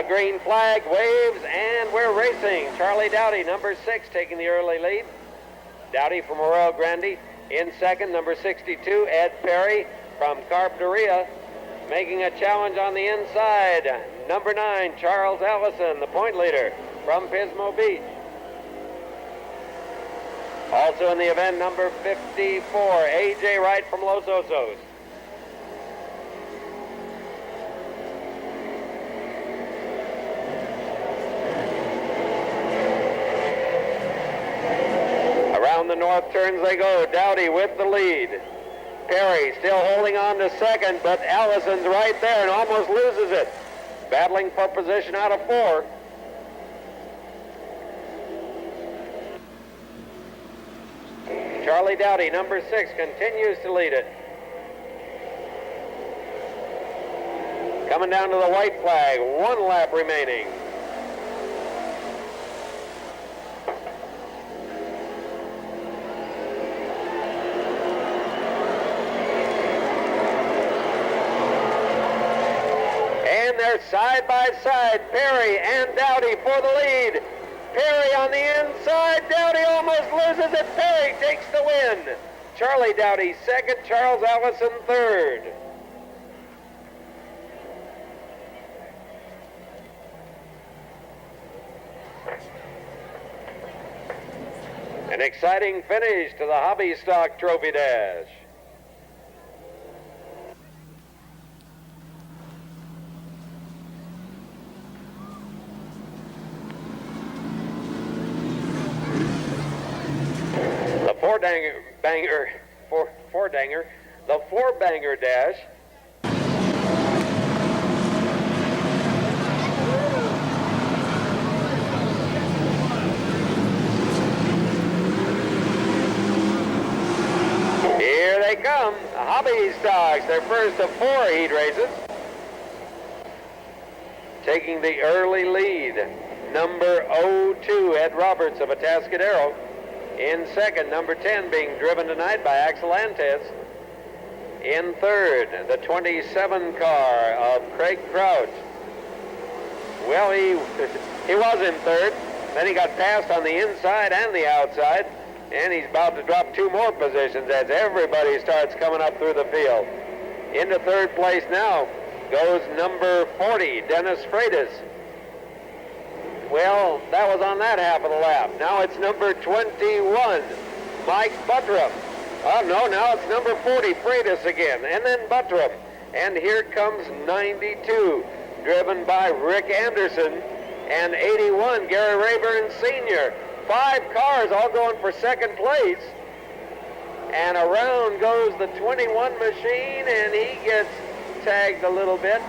green flag waves, and we're racing. Charlie Dowdy, number 6, taking the early lead. Dowdy from Arroyo Grande. In second, number 62, Ed Perry from Carpinteria, making a challenge on the inside. Number 9, Charles Allison, the point leader from Pismo Beach. Also in the event, number 54, A.J. Wright from Los Osos. Around the north turns they go. Dowdy with the lead. Perry still holding on to second, but Allison's right there and almost loses it. Battling for position out of 4. Charlie Dowdy, number 6, continues to lead it. Coming down to the white flag, 1 lap remaining. And they're side by side, Perry and Dowdy for the lead. Perry on the inside, Dowdy almost loses it. Perry takes the win. Charlie Dowdy second, Charles Allison third. An exciting finish to the Hobby Stock Trophy Dash. The four-banger dash. Here they come, the Hobby Stocks, their first of 4 heat races. Taking the early lead, number 02, Ed Roberts of Atascadero. In second, number 10 being driven tonight by Axel Antes. In third, the 27 car of Craig Crouch. Well, he was in third. Then he got passed on the inside and the outside. And he's about to drop 2 more positions as everybody starts coming up through the field. Into third place now goes number 40, Dennis Freitas. Well, that was on that half of the lap. Now it's number 21, Mike Buttram. Oh, no, now it's number 40, Freitas again, and then Buttram. And here comes 92, driven by Rick Anderson, and 81, Gary Rayburn Sr. 5 cars all going for second place. And around goes the 21 machine, and he gets tagged a little bit.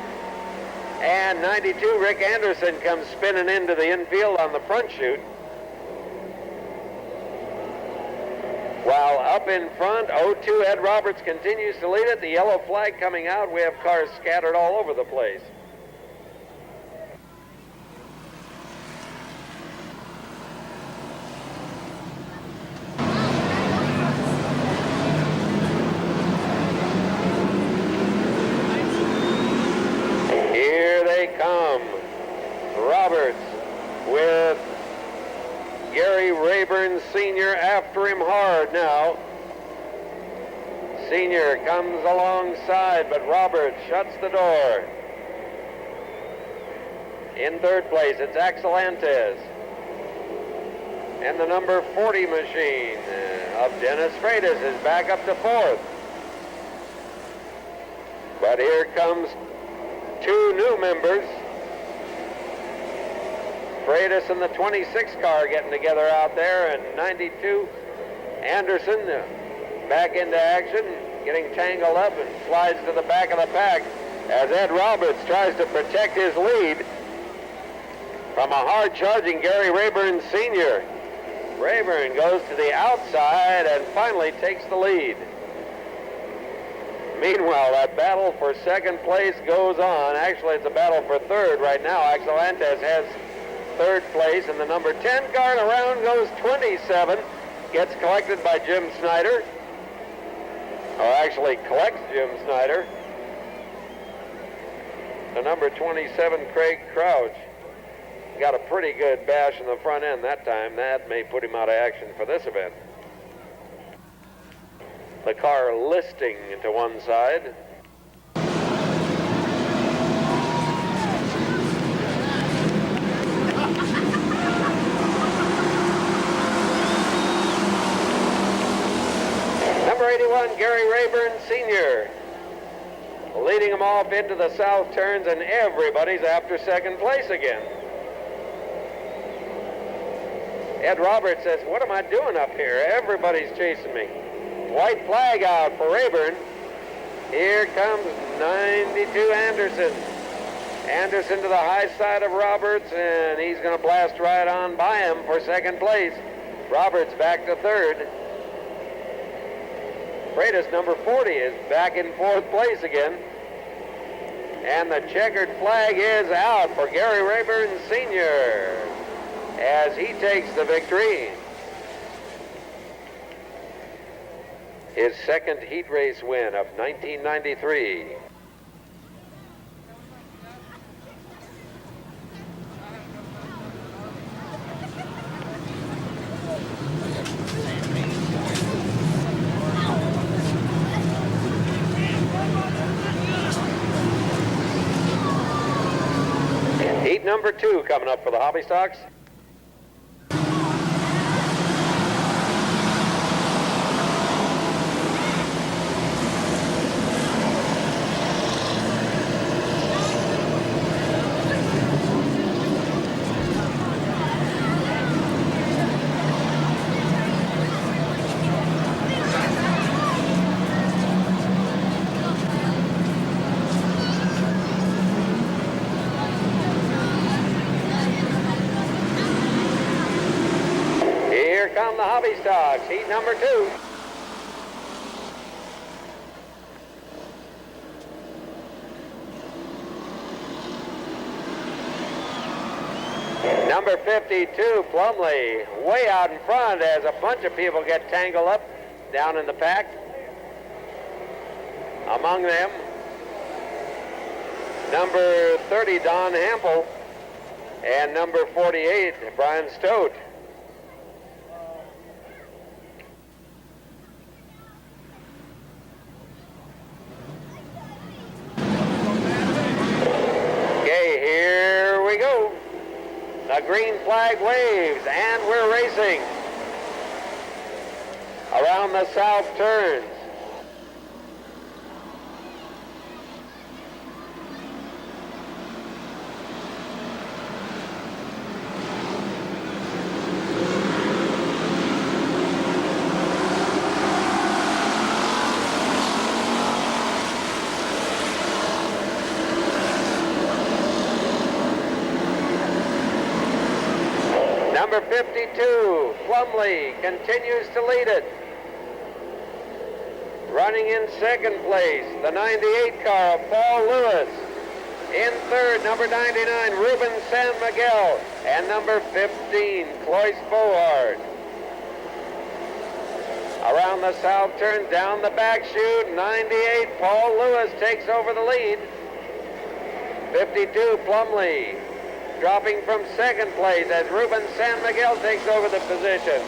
And 92, Rick Anderson comes spinning into the infield on the front chute. While up in front, 02, Ed Roberts continues to lead it. The yellow flag coming out. We have cars scattered all over the place. Come. Roberts with Gary Rayburn Sr. after him hard now. Sr. comes alongside, but Roberts shuts the door. In third place, it's Axel Antes. And the number 40 machine of Dennis Freitas is back up to 4th. But here comes 2 new members. Freitas and the 26 car getting together out there, and 92 Anderson back into action, getting tangled up and slides to the back of the pack as Ed Roberts tries to protect his lead from a hard-charging Gary Rayburn Sr. Rayburn goes to the outside and finally takes the lead. Meanwhile, that battle for second place goes on. Actually, it's a battle for third right now. Axel Antes has third place, and the number 10 car, and around goes 27. Gets collected by Jim Snyder. Or actually collects Jim Snyder. The number 27, Craig Crouch. got a pretty good bash in the front end that time. That may put him out of action for this event. The car listing to one side. Number 81, Gary Rayburn Sr. leading them off into the south turns, and everybody's after second place again. Ed Roberts says, what am I doing up here? Everybody's chasing me. White flag out for Rayburn. Here comes 92 Anderson. Anderson to the high side of Roberts, and he's going to blast right on by him for second place. Roberts back to third. Freitas, number 40, is back in fourth place again. And the checkered flag is out for Gary Rayburn Sr. as he takes the victory. His second heat race win of 1993. Heat number 2 coming up for the hobby stocks. Come the hobby stocks, heat number 2. Number 52, Plumley, way out in front as a bunch of people get tangled up down in the pack. Among them, number 30, Don Hampel, and number 48, Brian Stote. The green flag waves, and we're racing around the south turns. Number 52, Plumley, continues to lead it. Running in second place, the 98 car of Paul Lewis. In third, number 99, Ruben San Miguel. And number 15, Cloyce Bohard. Around the south turn, down the back chute, 98, Paul Lewis takes over the lead. 52, Plumley, dropping from second place as Ruben San Miguel takes over the position.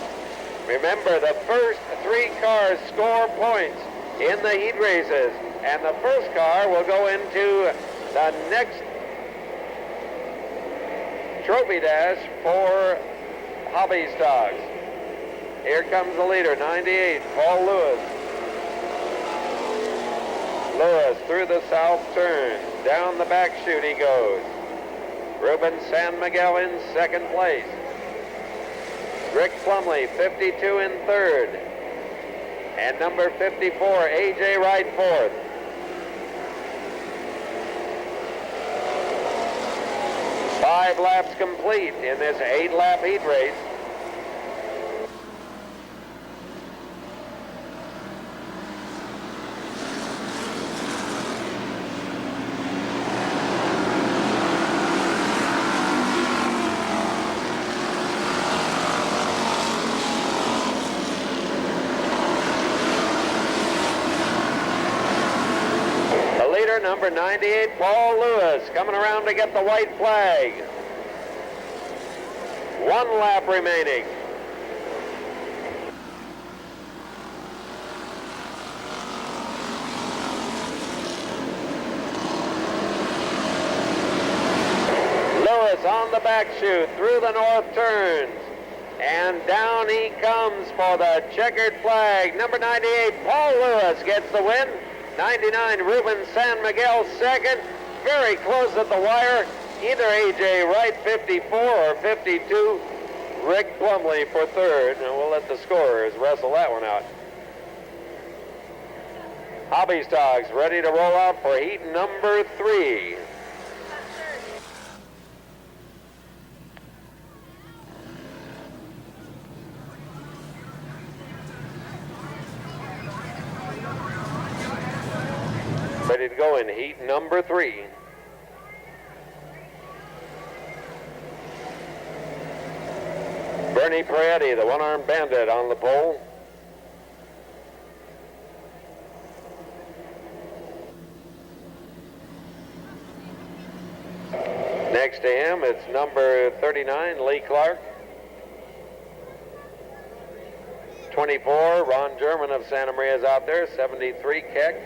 Remember, the first 3 cars score points in the heat races, and the first car will go into the next trophy dash for hobby stocks. Here comes the leader, 98, Paul Lewis. Lewis through the south turn, down the back chute he goes. Ruben San Miguel in second place. Rick Plumley, 52 in third. And number 54, A.J. Wright, fourth. Five laps complete in this 8-lap heat race. Number 98, Paul Lewis, coming around to get the white flag. 1 lap remaining. Lewis on the back chute through the north turns. And down he comes for the checkered flag. Number 98, Paul Lewis gets the win. 99, Ruben San Miguel second. Very close at the wire. Either A.J. Wright, 54, or 52. Rick Plumley for third. And we'll let the scorers wrestle that one out. Hobby Stocks ready to roll out for heat number 3. Ready to go in heat number 3. Bernie Prietti, the one-armed bandit, on the pole. Next to him, it's number 39, Lee Clark. 24, Ron German of Santa Maria is out there. 73, Keck.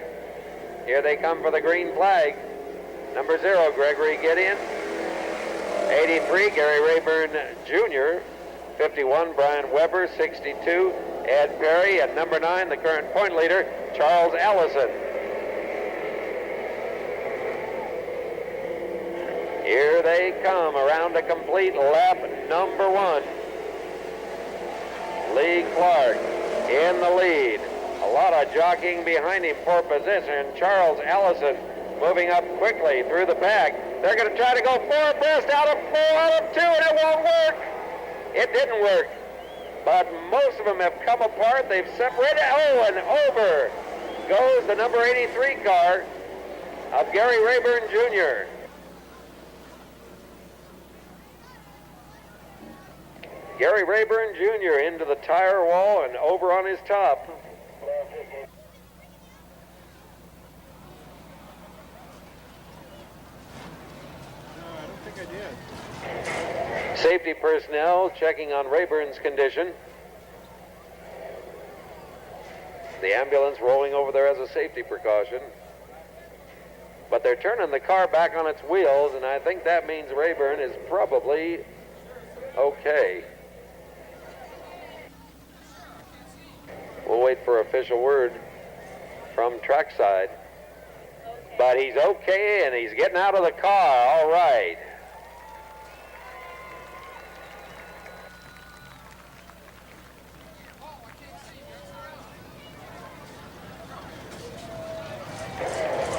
Here they come for the green flag. Number 0, Gregory Gideon. 83, Gary Rayburn Jr. 51, Brian Weber. 62, Ed Perry. And number 9, the current point leader, Charles Allison. Here they come around a complete lap number 1. Lee Clark in the lead. A lot of jockeying behind him for position. Charles Allison moving up quickly through the pack. They're going to try to go 4 abreast out of 4 out of 2, and it won't work. It didn't work. But most of them have come apart. They've separated. Oh, and over goes the number 83 car of Gary Rayburn Jr. Gary Rayburn Jr. into the tire wall and over on his top. Safety personnel checking on Rayburn's condition. The ambulance rolling over there as a safety precaution. But they're turning the car back on its wheels, and I think that means Rayburn is probably okay. We'll wait for official word from trackside. But he's okay, and he's getting out of the car. All right.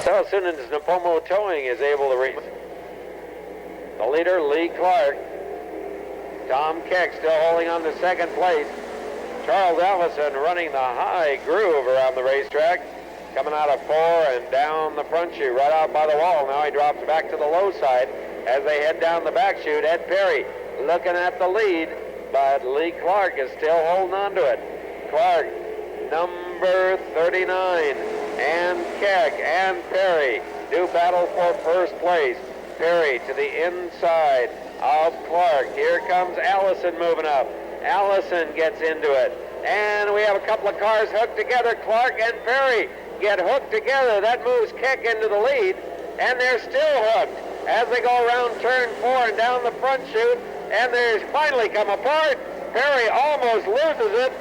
So as soon as Napomo Towing is able to reach the leader, Lee Clark. Tom Keck still holding on to second place. Charles Allison running the high groove around the racetrack. Coming out of 4 and down the front chute, right out by the wall. Now he drops back to the low side as they head down the back chute. Ed Perry looking at the lead, but Lee Clark is still holding on to it. Clark, number 39, and Keck and Perry do battle for first place. Perry to the inside of Clark. Here comes Allison moving up. Allison gets into it. And we have a couple of cars hooked together. Clark and Perry get hooked together. That moves Keck into the lead. And they're still hooked as they go around turn 4 and down the front chute. And they finally come apart. Perry almost loses it.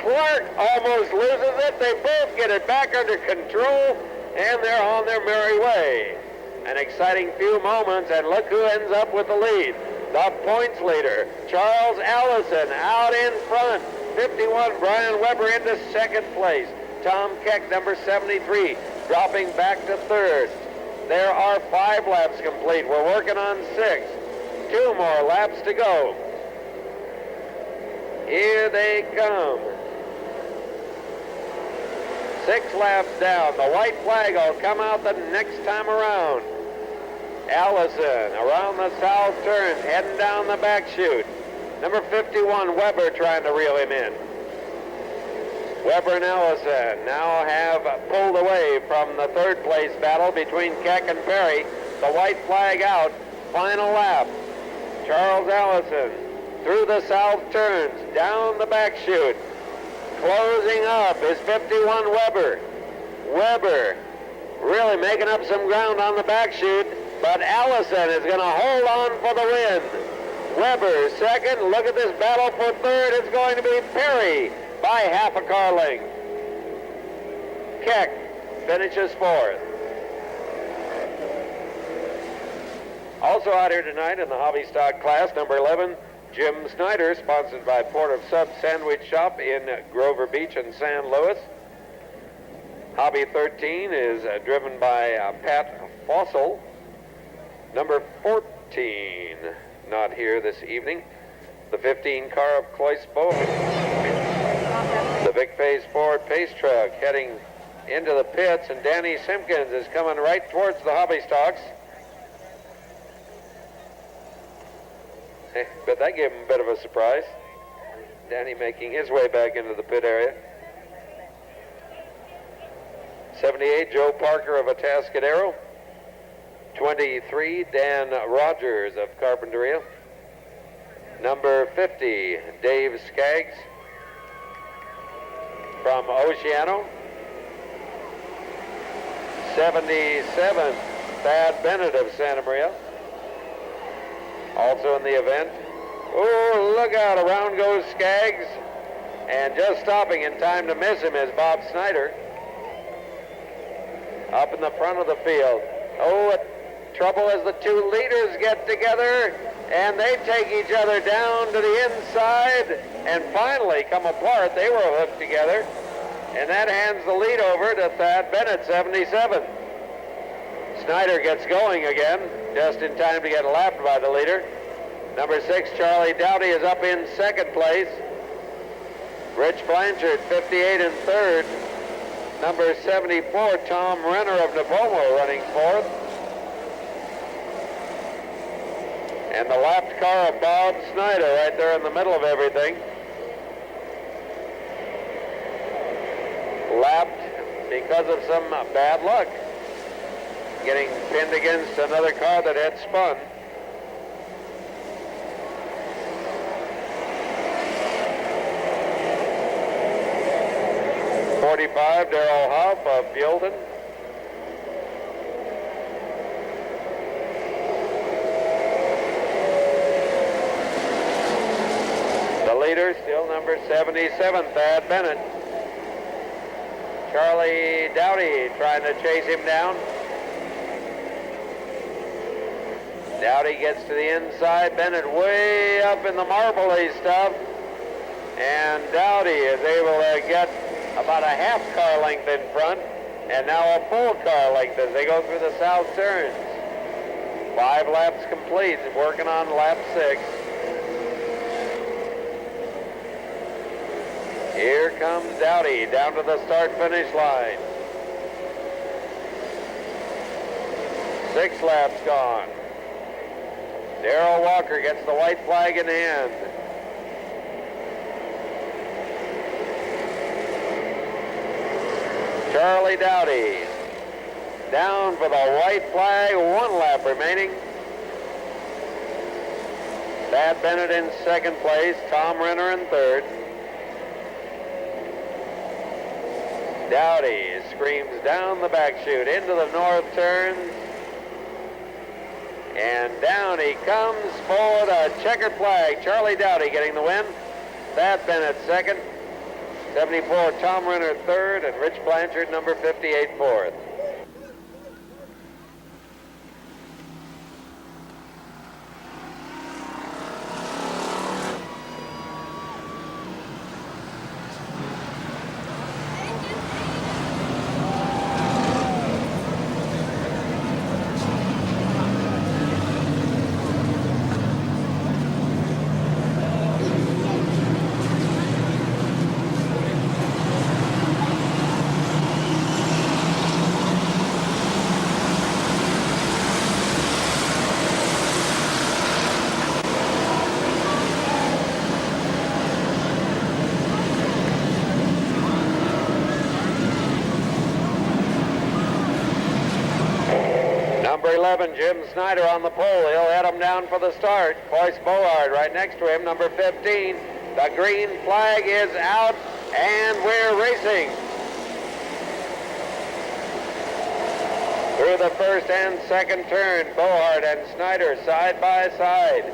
Clark almost loses it. They both get it back under control. And they're on their merry way. An exciting few moments, and look who ends up with the lead. The points leader, Charles Allison, out in front. 51, Brian Weber into second place. Tom Keck, number 73, dropping back to third. There are 5 laps complete. We're working on 6. 2 more laps to go. Here they come. 6 laps down. The white flag will come out the next time around. Allison around the south turn, heading down the back chute. Number 51, Weber, trying to reel him in. Weber and Allison now have pulled away from the third place battle between Keck and Perry. The white flag out, final lap. Charles Allison through the south turns, down the back chute. Closing up is 51 Weber. Weber really making up some ground on the back chute, but Allison is going to hold on for the win. Weber second. Look at this battle for third. It's going to be Perry by half a car length. Keck finishes fourth. Also out here tonight in the hobby stock class, number 11, Jim Snyder, sponsored by Port of Sub Sandwich Shop in Grover Beach and San Luis. Hobby 13 is driven by Pat Fossil. Number 14, not here this evening. The 15 car of Cloisbo. The Big Phase Ford pace truck heading into the pits, and Danny Simpkins is coming right towards the hobby stocks. But that gave him a bit of a surprise. Danny making his way back into the pit area. 78, Joe Parker of Atascadero. 23, Dan Rogers of Carpinteria. Number 50, Dave Skaggs from Oceano. 77, Thad Bennett of Santa Maria. Also in the event. Oh, look out, around goes Skaggs. And just stopping in time to miss him is Bob Snyder. Up in the front of the field. Oh, trouble as the two leaders get together, and they take each other down to the inside, and finally come apart. They were hooked together, and that hands the lead over to Thad Bennett, 77. Snyder gets going again, just in time to get lapped by the leader. Number 6, Charlie Dowdy, is up in second place. Rich Blanchard, 58 in third. Number 74, Tom Renner of Napomo, running fourth. And the lapped car of Bob Snyder right there in the middle of everything. Lapped because of some bad luck. Getting pinned against another car that had spun. '45, Darrell Hoff of Buellton. The leader, still number 77, Thad Bennett. Charlie Dowdy trying to chase him down. Dowdy gets to the inside, Bennett way up in the marbly stuff, and Dowdy is able to get about a half car length in front, and now a full car length as they go through the south turns. 5 laps complete, working on lap 6. Here comes Dowdy down to the start-finish line. 6 laps gone. Darrell Walker gets the white flag in hand. Charlie Dowdy down for the white flag, 1 lap remaining. Thad Bennett in second place, Tom Renner in third. Dowdy screams down the back chute into the north turns. And down he comes for the checkered flag. Charlie Dowdy getting the win. Thad Bennett second. 74, Tom Renner third, and Rich Blanchard, number 58, fourth. 11, Jim Snyder on the pole. He'll head him down for the start. Cloyce Bohard right next to him, number 15. The green flag is out, and we're racing. Through the first and second turn, Bohard and Snyder side by side.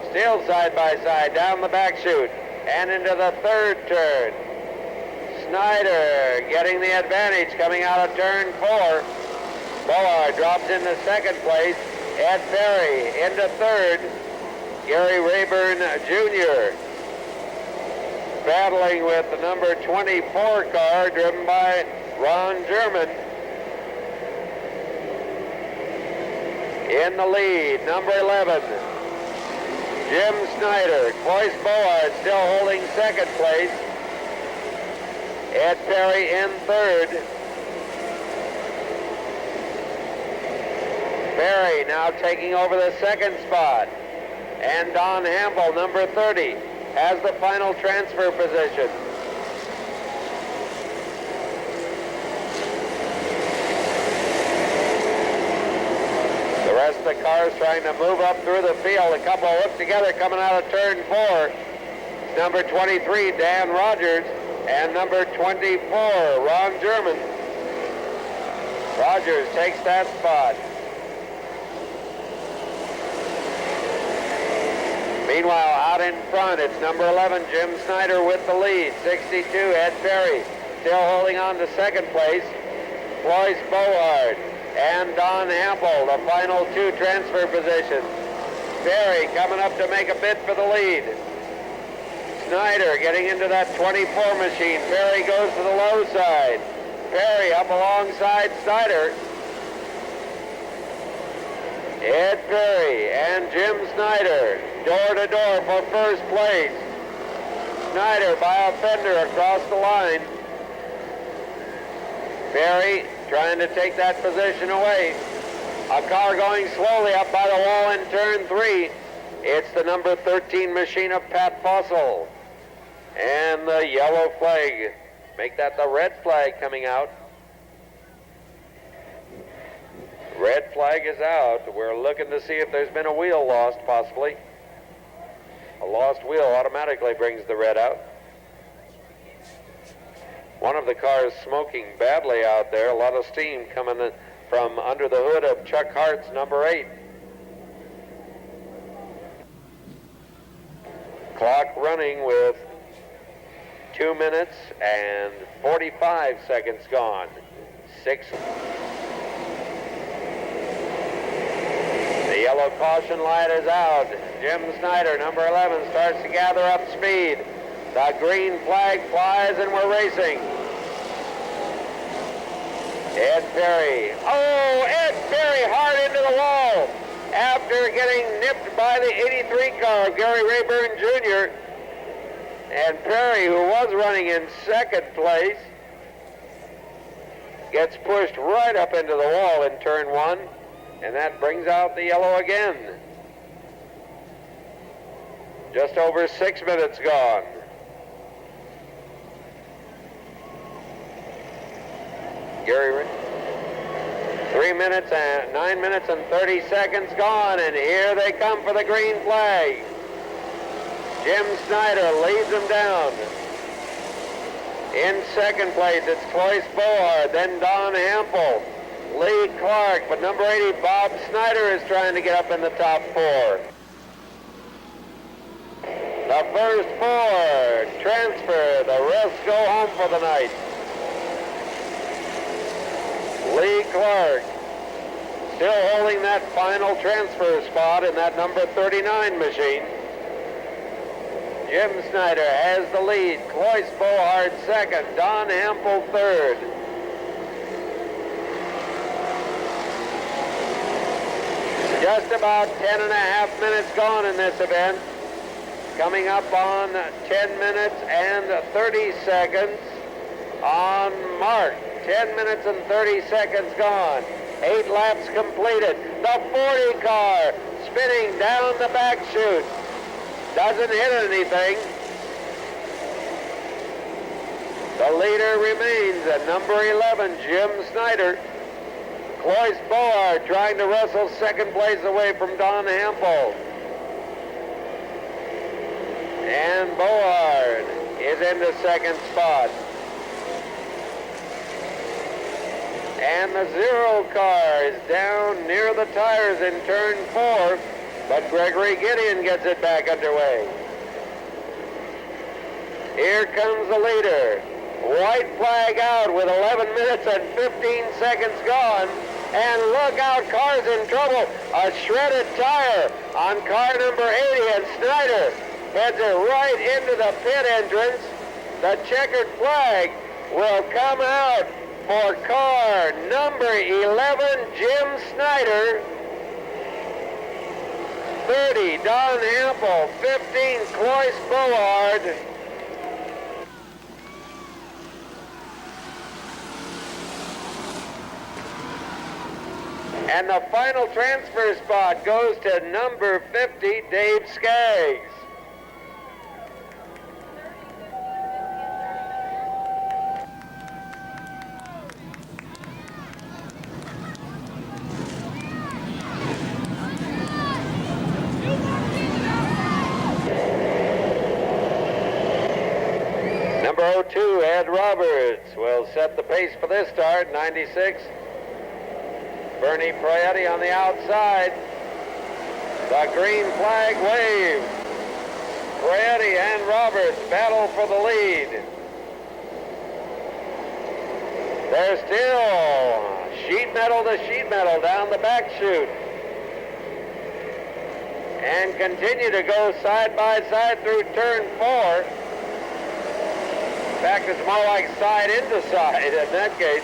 Still side by side down the back chute and into the third turn. Snyder getting the advantage coming out of turn 4. Bohard drops into second place. Ed Perry into third. Gary Rayburn Jr. battling with the number 24 car driven by Ron German. In the lead, number 11, Jim Snyder. Cloyce Bohard still holding second place. Ed Perry in third. Perry now taking over the second spot. And Don Hamble, number 30, has the final transfer position. The rest of the cars trying to move up through the field. A couple hooked together coming out of turn 4. It's number 23, Dan Rogers, and number 24, Ron German. Rogers takes that spot. Meanwhile, out in front, it's number 11, Jim Snyder with the lead. 62, Ed Perry, still holding on to second place. Cloyce Bohard and Don Hample, the final two transfer positions. Perry coming up to make a bid for the lead. Snyder getting into that 24 machine. Perry goes to the low side. Perry up alongside Snyder. Ed Perry and Jim Snyder door to door for first place. Snyder by a fender across the line. Perry trying to take that position away. A car going slowly up by the wall in turn 3. It's the number 13 machine of Pat Fossil. And the yellow flag. Make that the red flag coming out. Red flag is out. We're looking to see if there's been a wheel lost, possibly. A lost wheel automatically brings the red out. One of the cars smoking badly out there. A lot of steam coming in from under the hood of Chuck Hart's number 8. Clock running with 2 minutes and 45 seconds gone. 6. The yellow caution light is out. Jim Snyder, number 11, starts to gather up speed. The green flag flies and we're racing. Ed Perry. Oh, Ed Perry hard into the wall after getting nipped by the 83 car of Gary Rayburn Jr. And Perry, who was running in second place, gets pushed right up into the wall in turn 1, and that brings out the yellow again. Just over 6 minutes gone. Gary, 3 minutes and 9 minutes and 30 seconds gone, and here they come for the green flag. Jim Snyder leads them down. In second place, it's Cloyce Bohard, then Don Hample, Lee Clark, but number 80, Bob Snyder, is trying to get up in the top 4. The first 4 transfer, the rest go home for the night. Lee Clark still holding that final transfer spot in that number 39 machine. Jim Snyder has the lead. Cloyce Bohard second. Don Hample third. Just about 10.5 minutes gone in this event. Coming up on 10 minutes and 30 seconds on mark. 10 minutes and 30 seconds gone. 8 laps completed. The 40 car spinning down the back chute. Doesn't hit anything. The leader remains at number 11, Jim Snyder. Cloyce Board trying to wrestle second place away from Don Hampel. And Board is in the second spot. And the 0 car is down near the tires in turn 4, but Gregory Gideon gets it back underway. Here comes the leader. White flag out with 11 minutes and 15 seconds gone. And look out, car's in trouble. A shredded tire on car number 80, and Snyder heads it right into the pit entrance. The checkered flag will come out for car number 11, Jim Snyder. 30, Don Hampel. 15, Cloyce Board. And the final transfer spot goes to number 50, Dave Skaggs. Number 02, Ed Roberts, will set the pace for this start, 96. Bernie Proietti on the outside. The green flag waves. Proietti and Roberts battle for the lead. They're still sheet metal to sheet metal down the back chute. And continue to go side by side through turn 4. In fact, it's more like side into side in that case.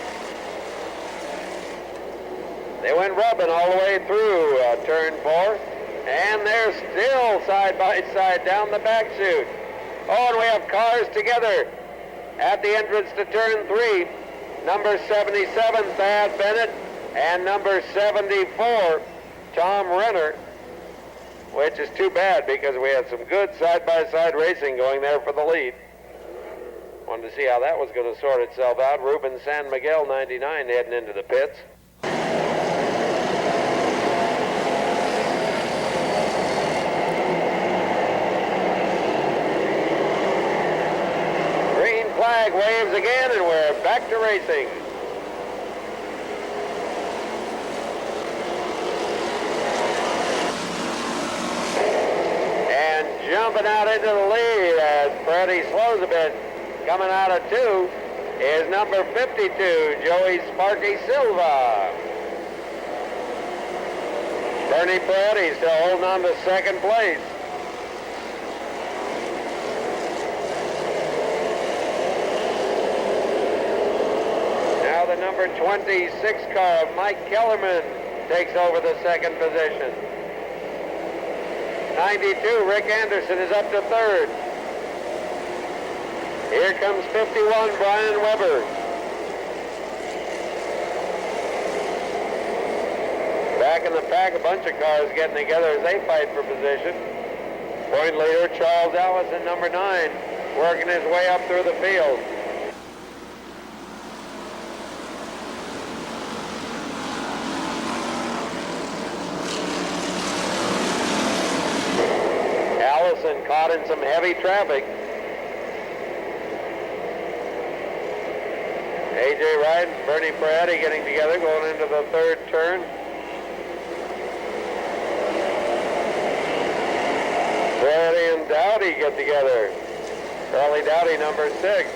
They went rubbing all the way through turn 4, and they're still side by side down the back chute. Oh, and we have cars together at the entrance to turn 3. Number 77, Thad Bennett, and number 74, Tom Renner, which is too bad because we had some good side-by-side racing going there for the lead. Wanted to see how that was going to sort itself out. Ruben San Miguel, 99, heading into the pits. Flag waves again, and we're back to racing. And jumping out into the lead as Freddie slows a bit, coming out of 2, is number 52, Joey Sparky Silva. Bernie Peretti still holding on to second place. The number 26 car of Mike Kellerman takes over the second position. 92, Rick Anderson is up to third. Here comes 51, Brian Weber. Back in the pack, a bunch of cars getting together as they fight for position. Point leader Charles Allison, number 9, working his way up through the field. Caught in some heavy traffic. A.J. Wright and Bernie Peretti getting together, going into the third turn. Peretti and Dowdy get together. Charlie Dowdy, number 6.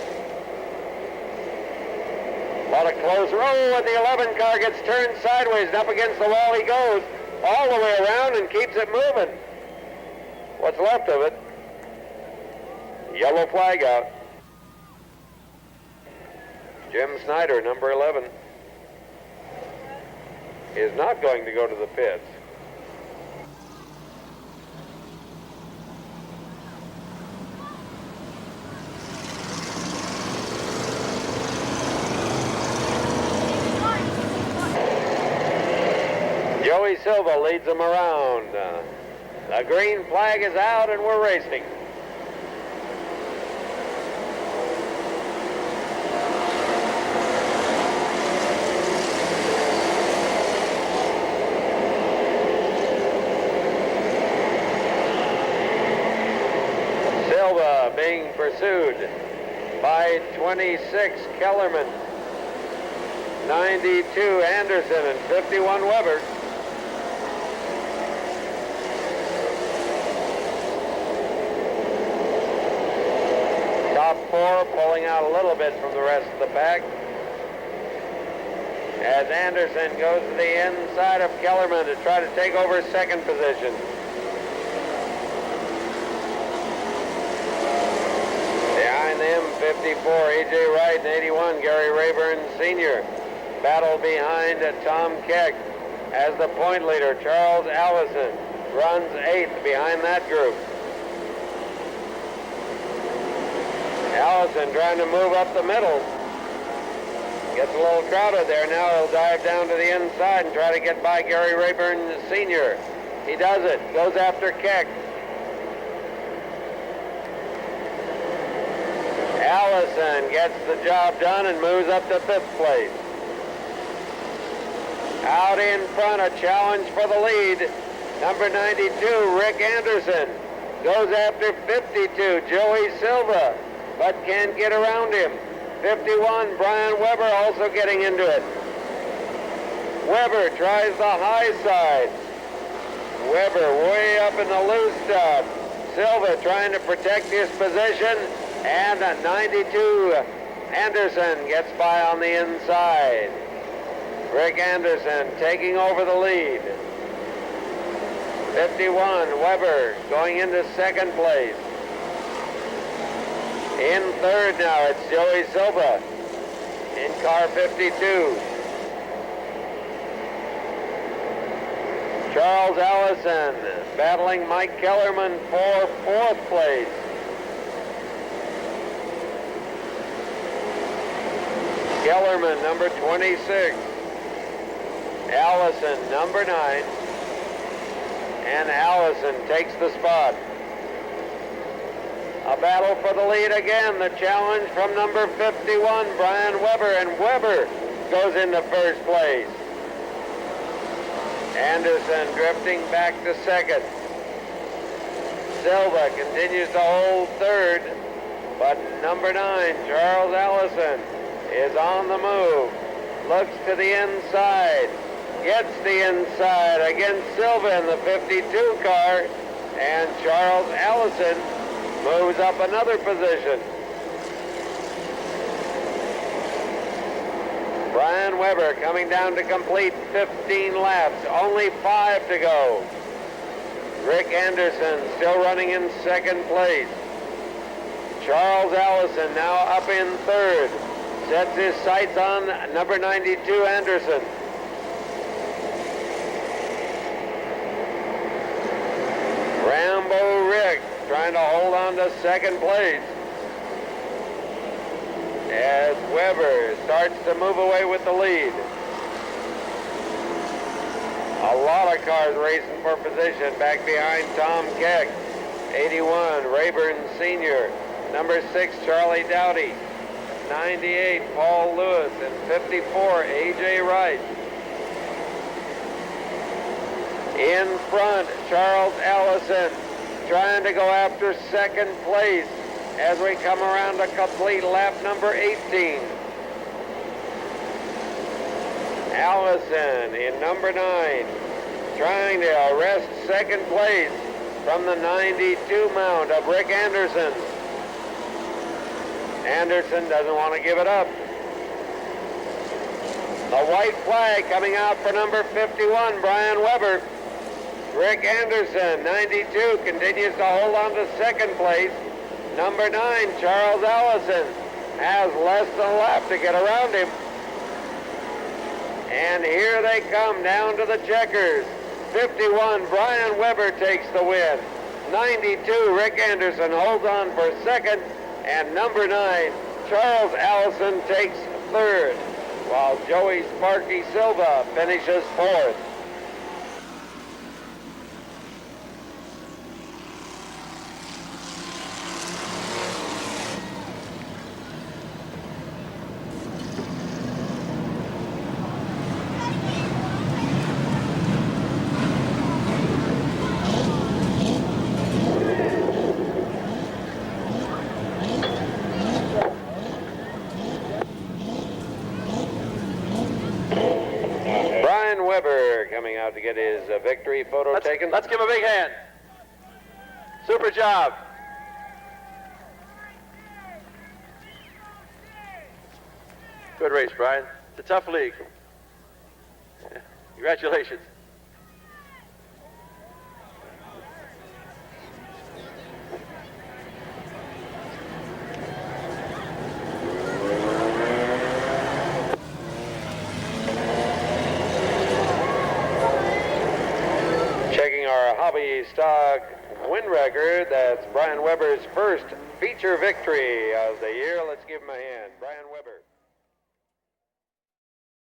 A lot of close. Oh, and the 11 car gets turned sideways, and up against the wall he goes, all the way around and keeps it moving. What's left of it? Yellow flag out. Jim Snyder, number 11, is not going to go to the pits. Joey Silva leads them around. The green flag is out and we're racing. Silva being pursued by 26 Kellerman, 92 Anderson, and 51 Weber. Top four pulling out a little bit from the rest of the pack as Anderson goes to the inside of Kellerman to try to take over second position. Behind them, 54, A.J. Wright, and 81, Gary Rayburn Sr. Battle behind Tom Keck as the point leader. Charles Allison runs 8th behind that group. Allison trying to move up the middle. Gets a little crowded there. Now he'll dive down to the inside and try to get by Gary Rayburn Sr. He does it. Goes after Keck. Allison gets the job done and moves up to 5th place. Out in front, a challenge for the lead. Number 92, Rick Anderson. Goes after 52, Joey Silva, but can't get around him. 51, Brian Weber also getting into it. Weber tries the high side. Weber way up in the loose stuff. Silva trying to protect his position, and 92 Anderson gets by on the inside. Rick Anderson taking over the lead. 51, Weber going into 2nd place. In 3rd now, it's Joey Silva in car 52. Charles Allison battling Mike Kellerman for 4th place. Kellerman, number 26. Allison, number 9. And Allison takes the spot. A battle for the lead again. The challenge from number 51, Brian Weber, and Weber goes into 1st place. Anderson drifting back to 2nd. Silva continues to hold 3rd, but number 9, Charles Allison, is on the move. Looks to the inside. Gets the inside against Silva in the 52 car, and Charles Allison moves up another position. Brian Weber coming down to complete 15 laps, only 5 to go. Rick Anderson still running in 2nd place. Charles Allison now up in 3rd. Sets his sights on number 92 Anderson. Rambo Rick trying to hold on to 2nd place as Weber starts to move away with the lead. A lot of cars racing for position back behind Tom Keck. 81, Rayburn Sr. Number 6, Charlie Dowdy. 98, Paul Lewis. And 54, A.J. Wright. In front, Charles Allison trying to go after 2nd place as we come around to complete lap number 18. Allison in number 9 trying to arrest 2nd place from the 92 mount of Rick Anderson. Anderson doesn't want to give it up. The white flag coming out for number 51, Brian Weber. Rick Anderson, 92, continues to hold on to 2nd place. Number 9, Charles Allison, has less than a lap to get around him. And here they come down to the checkers. 51, Brian Weber takes the win. 92, Rick Anderson holds on for 2nd. And number 9, Charles Allison takes 3rd, while Joey Sparky Silva finishes 4th. out to get his victory photo taken. Let's give him a big hand. Super job. Good race, Brian. It's a tough league. Congratulations. Checking our hobby stock win record, that's Brian Weber's first feature victory of the year. Let's give him a hand. Brian Weber.